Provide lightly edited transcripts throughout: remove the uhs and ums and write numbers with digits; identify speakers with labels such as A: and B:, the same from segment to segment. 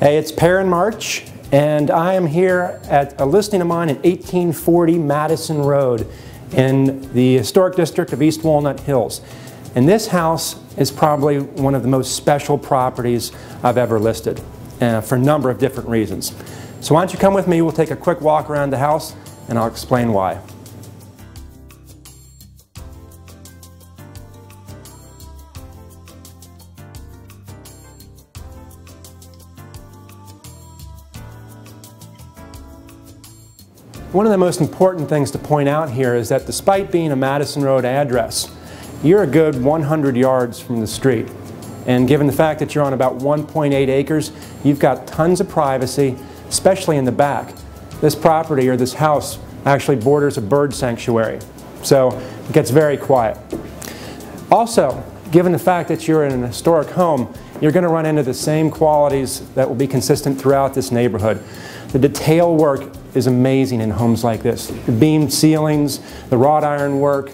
A: Hey, it's Perrin March, and I am here at a listing of mine at 1840 Madison Road in the historic district of East Walnut Hills. And this house is probably one of the most special properties I've ever listed for a number of different reasons. So why don't you come with me, we'll take a quick walk around the house and I'll explain why. One of the most important things to point out here is that despite being a Madison Road address, you're a good 100 yards from the street. And given the fact that you're on about 1.8 acres, you've got tons of privacy, especially in the back. This property, or this house, actually borders a bird sanctuary, so it gets very quiet. Also, given the fact that you're in an historic home, you're going to run into the same qualities that will be consistent throughout this neighborhood. The detail work is amazing in homes like this. The beamed ceilings, the wrought iron work,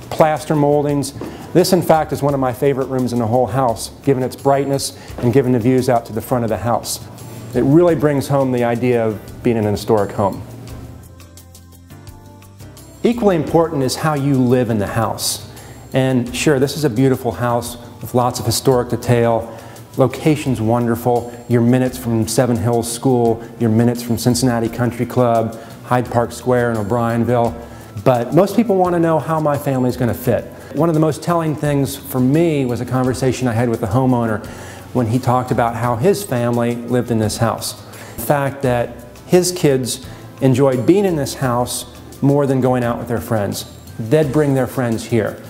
A: plaster moldings. This, in fact, is one of my favorite rooms in the whole house, given its brightness and given the views out to the front of the house. It really brings home the idea of being in an historic home. Equally important is how you live in the house. And sure, this is a beautiful house with lots of historic detail. Location's wonderful. You're minutes from Seven Hills School, you're minutes from Cincinnati Country Club, Hyde Park Square in O'Brienville. But most people want to know how my family's going to fit. One of the most telling things for me was a conversation I had with the homeowner when he talked about how his family lived in this house. The fact that his kids enjoyed being in this house more than going out with their friends. They'd bring their friends here.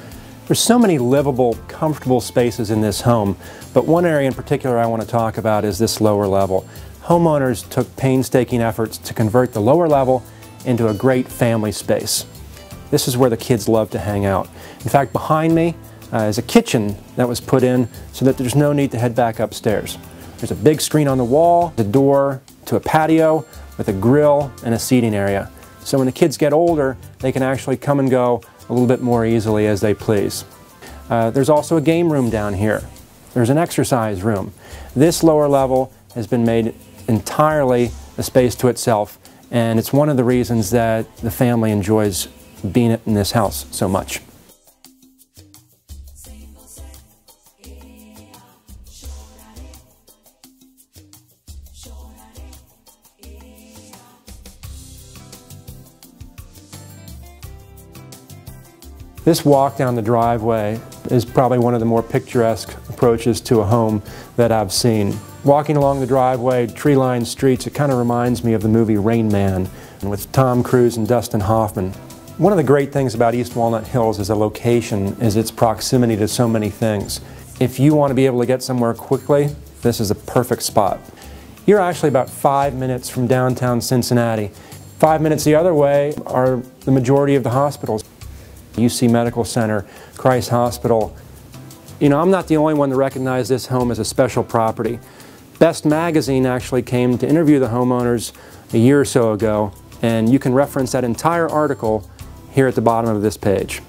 A: There's so many livable, comfortable spaces in this home, but one area in particular I want to talk about is this lower level. Homeowners took painstaking efforts to convert the lower level into a great family space. This is where the kids love to hang out. In fact, behind me is a kitchen that was put in so that there's no need to head back upstairs. There's a big screen on the wall, the door to a patio with a grill and a seating area. So when the kids get older, they can actually come and go a little bit more easily as they please. There's also a game room down here. There's an exercise room. This lower level has been made entirely a space to itself, and it's one of the reasons that the family enjoys being in this house so much. This walk down the driveway is probably one of the more picturesque approaches to a home that I've seen. Walking along the driveway, tree-lined streets, it kind of reminds me of the movie Rain Man with Tom Cruise and Dustin Hoffman. One of the great things about East Walnut Hills as a location is its proximity to so many things. If you want to be able to get somewhere quickly, this is a perfect spot. You're actually about 5 minutes from downtown Cincinnati. 5 minutes the other way are the majority of the hospitals. UC Medical Center, Christ Hospital. You know, I'm not the only one to recognize this home as a special property. Best Magazine actually came to interview the homeowners a year or so ago, and you can reference that entire article here at the bottom of this page.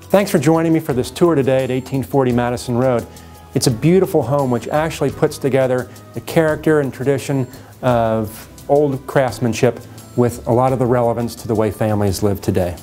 A: Thanks for joining me for this tour today at 1840 Madison Road. It's a beautiful home which actually puts together the character and tradition of old craftsmanship with a lot of the relevance to the way families live today.